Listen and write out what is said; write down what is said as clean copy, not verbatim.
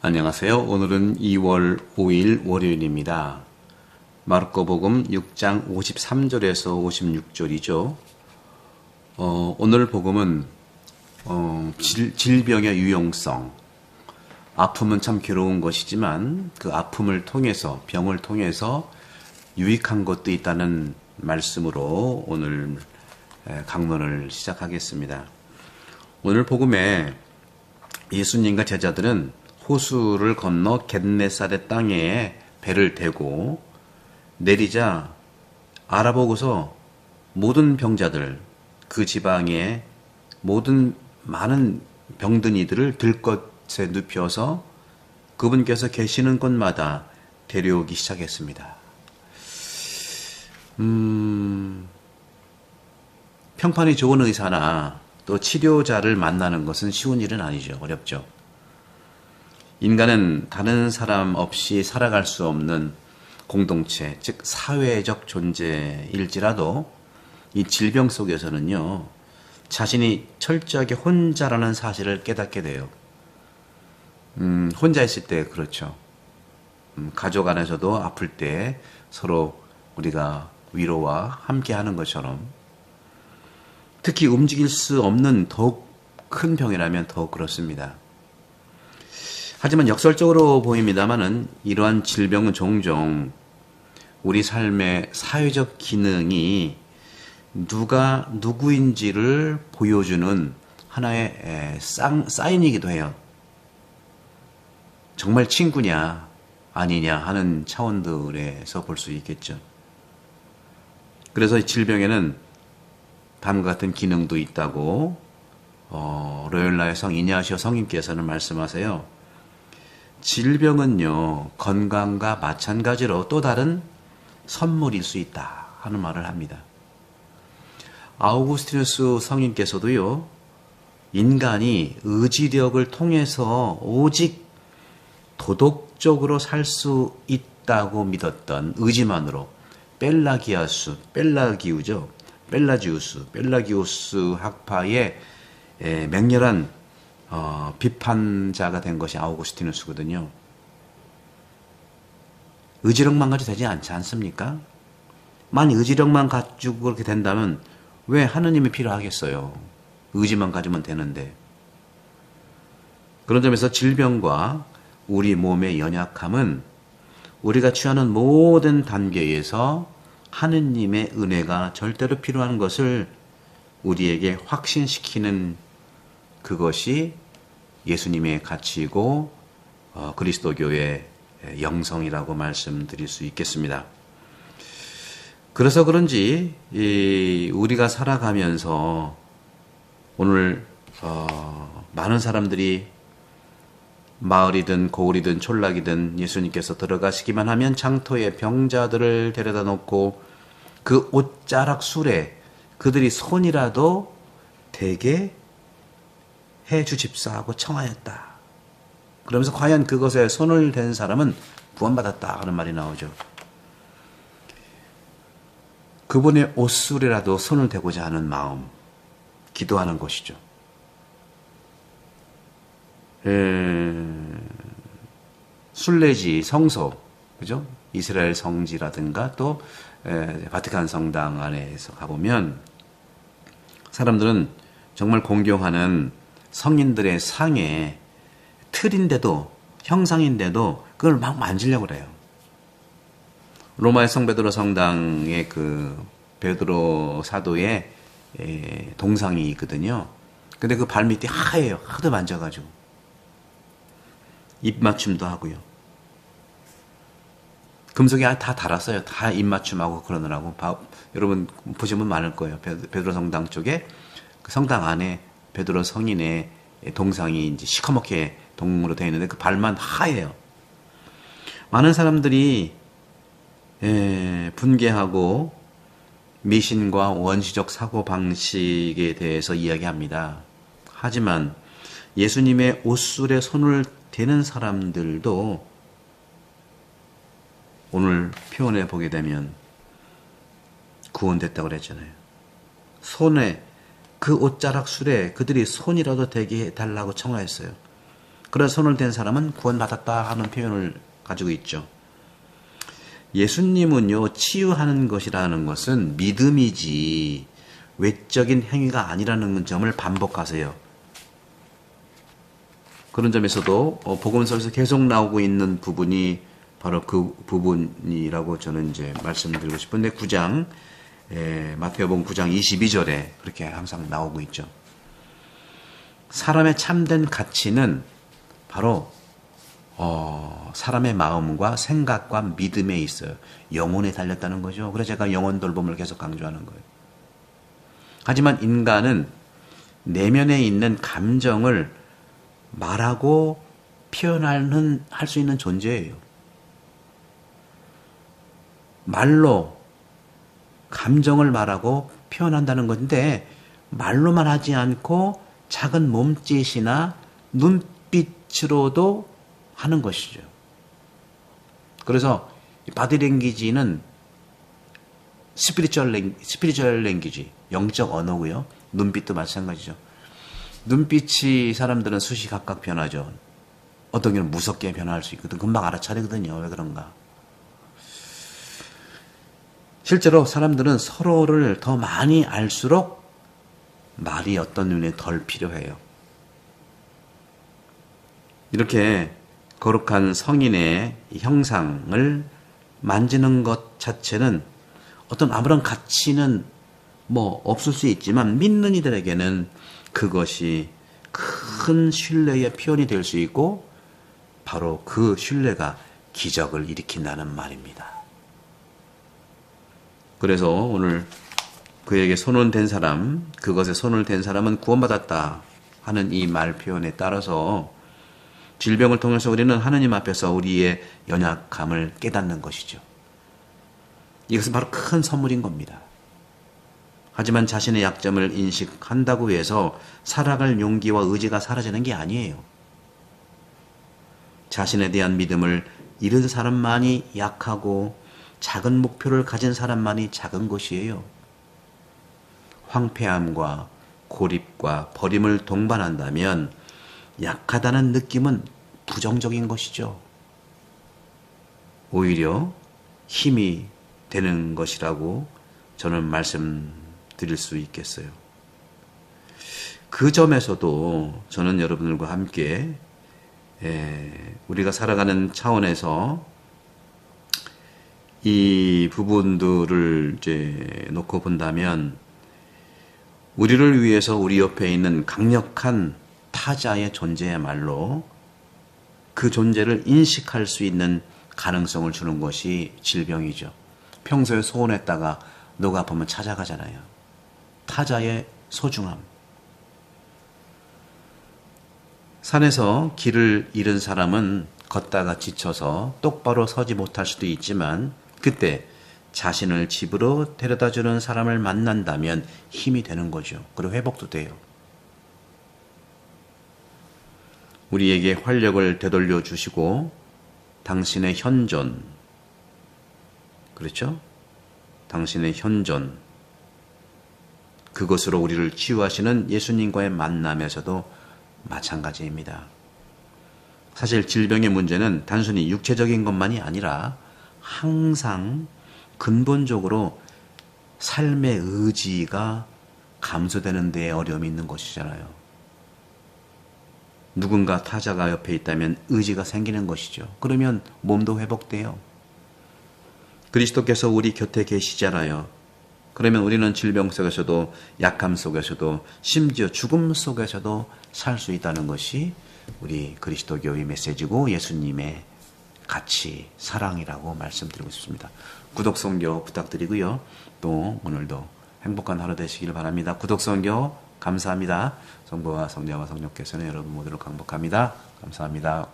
안녕하세요. 오늘은 2월 5일 월요일입니다. 마르코복음 6장 53절에서 56절이죠. 오늘 복음은 질병의 유용성, 아픔은 참 괴로운 것이지만 그 아픔을 통해서, 병을 통해서 유익한 것도 있다는 말씀으로 오늘 강론을 시작하겠습니다. 오늘 복음에 예수님과 제자들은 호수를 건너 겟네사렛 땅에 배를 대고 내리자 알아보고서 모든 병자들, 그 지방의 모든 많은 병든 이들을 들것에 눕혀서 그분께서 계시는 곳마다 데려오기 시작했습니다. 평판이 좋은 의사나 또 치료자를 만나는 것은 쉬운 일은 아니죠. 어렵죠. 인간은 다른 사람 없이 살아갈 수 없는 공동체, 즉 사회적 존재일지라도 이 질병 속에서는요, 자신이 철저하게 혼자라는 사실을 깨닫게 돼요. 혼자 있을 때 그렇죠. 가족 안에서도 아플 때 서로 우리가 위로와 함께 하는 것처럼, 특히 움직일 수 없는 더욱 큰 병이라면 더욱 그렇습니다. 하지만 역설적으로 보입니다마는 이러한 질병은 종종 우리 삶의 사회적 기능이 누가 누구인지를 보여주는 하나의 사인이기도 해요. 정말 친구냐 아니냐 하는 차원들에서 볼 수 있겠죠. 그래서 이 질병에는 다음과 같은 기능도 있다고 로열라의 성 이냐시오 성인께서는 말씀하세요. 질병은요, 건강과 마찬가지로 또 다른 선물일 수 있다 하는 말을 합니다. 아우구스티누스 성인께서도요, 인간이 의지력을 통해서 오직 도덕적으로 살 수 있다고 믿었던 의지만으로 벨라기우스 학파의 맹렬한 비판자가 된 것이 아우구스티누스거든요. 의지력만 가지고 되지 않지 않습니까? 만약 의지력만 가지고 그렇게 된다면 왜 하느님이 필요하겠어요? 의지만 가지면 되는데. 그런 점에서 질병과 우리 몸의 연약함은 우리가 취하는 모든 단계에서 하느님의 은혜가 절대로 필요한 것을 우리에게 확신시키는 그것이 예수님의 가치이고 그리스도교의 영성이라고 말씀드릴 수 있겠습니다. 그래서 그런지 우리가 살아가면서 오늘 많은 사람들이 마을이든 고을이든 촌락이든 예수님께서 들어가시기만 하면 장터에 병자들을 데려다 놓고 그 옷자락 술에 그들이 손이라도 대게 해 주십사 하고 청하였다. 그러면서 과연 그것에 손을 댄 사람은 구원받았다 하는 말이 나오죠. 그분의 옷술이라도 손을 대고자 하는 마음, 기도하는 것이죠. 순례지, 성소, 그죠? 이스라엘 성지라든가 또 바티칸 성당 안에서 가보면 사람들은 정말 공경하는 성인들의 상에 틀인데도, 형상인데도 그걸 막 만지려고 그래요. 로마의 성 베드로 성당에 그 베드로 사도의 동상이 있거든요. 근데 그 발밑이 하얘요. 하도 만져가지고. 입맞춤도 하고요. 금속이 다 달았어요. 다 입맞춤하고 그러느라고. 여러분 보시면 많을 거예요. 베드로 성당 쪽에 그 성당 안에 베드로 성인의 동상이 이제 시커멓게 동으로 되어 있는데 그 발만 하얘요. 많은 사람들이 분개하고 미신과 원시적 사고방식에 대해서 이야기합니다. 하지만 예수님의 옷술에 손을 대는 사람들도 오늘 표현해 보게 되면 구원됐다고 그랬잖아요. 손에 그 옷자락 술에 그들이 손이라도 대게 해달라고 청하였어요. 그래서 손을 댄 사람은 구원받았다 하는 표현을 가지고 있죠. 예수님은요, 치유하는 것이라는 것은 믿음이지 외적인 행위가 아니라는 점을 반복하세요. 그런 점에서도 복음서에서 계속 나오고 있는 부분이 바로 그 부분이라고 저는 이제 말씀드리고 싶은데, 마태복음 9장 22절에 그렇게 항상 나오고 있죠. 사람의 참된 가치는 바로 사람의 마음과 생각과 믿음에 있어요. 영혼에 달렸다는 거죠. 그래서 제가 영혼 돌봄을 계속 강조하는 거예요. 하지만 인간은 내면에 있는 감정을 말하고 할 수 있는 존재예요. 말로 감정을 말하고 표현한다는 건데, 말로만 하지 않고 작은 몸짓이나 눈빛으로도 하는 것이죠. 그래서 바디랭귀지는 스피리추얼 랭귀지, 영적 언어고요. 눈빛도 마찬가지죠. 눈빛이 사람들은 수시각각 변하죠. 어떤 경우는 무섭게 변할 수 있거든. 금방 알아차리거든요. 왜 그런가? 실제로 사람들은 서로를 더 많이 알수록 말이 어떤 눈에 덜 필요해요. 이렇게 거룩한 성인의 형상을 만지는 것 자체는 어떤 아무런 가치는 없을 수 있지만, 믿는 이들에게는 그것이 큰 신뢰의 표현이 될 수 있고, 바로 그 신뢰가 기적을 일으킨다는 말입니다. 그래서 오늘 그에게 손을 댄 사람, 그것에 손을 댄 사람은 구원받았다 하는 이 말 표현에 따라서 질병을 통해서 우리는 하느님 앞에서 우리의 연약함을 깨닫는 것이죠. 이것은 바로 큰 선물인 겁니다. 하지만 자신의 약점을 인식한다고 해서 살아갈 용기와 의지가 사라지는 게 아니에요. 자신에 대한 믿음을 잃은 사람만이 약하고, 작은 목표를 가진 사람만이 작은 것이에요. 황폐함과 고립과 버림을 동반한다면 약하다는 느낌은 부정적인 것이죠. 오히려 힘이 되는 것이라고 저는 말씀드릴 수 있겠어요. 그 점에서도 저는 여러분들과 함께 우리가 살아가는 차원에서 이 부분들을 이제 놓고 본다면, 우리를 위해서 우리 옆에 있는 강력한 타자의 존재야말로 그 존재를 인식할 수 있는 가능성을 주는 것이 질병이죠. 평소에 소원했다가 누가 아프면 찾아가잖아요. 타자의 소중함. 산에서 길을 잃은 사람은 걷다가 지쳐서 똑바로 서지 못할 수도 있지만, 그때 자신을 집으로 데려다주는 사람을 만난다면 힘이 되는 거죠. 그리고 회복도 돼요. 우리에게 활력을 되돌려 주시고 당신의 현존, 그렇죠? 당신의 현존, 그것으로 우리를 치유하시는 예수님과의 만남에서도 마찬가지입니다. 사실 질병의 문제는 단순히 육체적인 것만이 아니라 항상 근본적으로 삶의 의지가 감소되는 데에 어려움이 있는 것이잖아요. 누군가 타자가 옆에 있다면 의지가 생기는 것이죠. 그러면 몸도 회복돼요. 그리스도께서 우리 곁에 계시잖아요. 그러면 우리는 질병 속에서도, 약함 속에서도, 심지어 죽음 속에서도 살 수 있다는 것이 우리 그리스도교의 메시지고 예수님의 가치, 사랑이라고 말씀드리고 싶습니다. 구독, 선교 부탁드리고요. 또 오늘도 행복한 하루 되시길 바랍니다. 구독, 선교 감사합니다. 성부와 성자와 성령께서는 여러분 모두를 강복합니다. 감사합니다.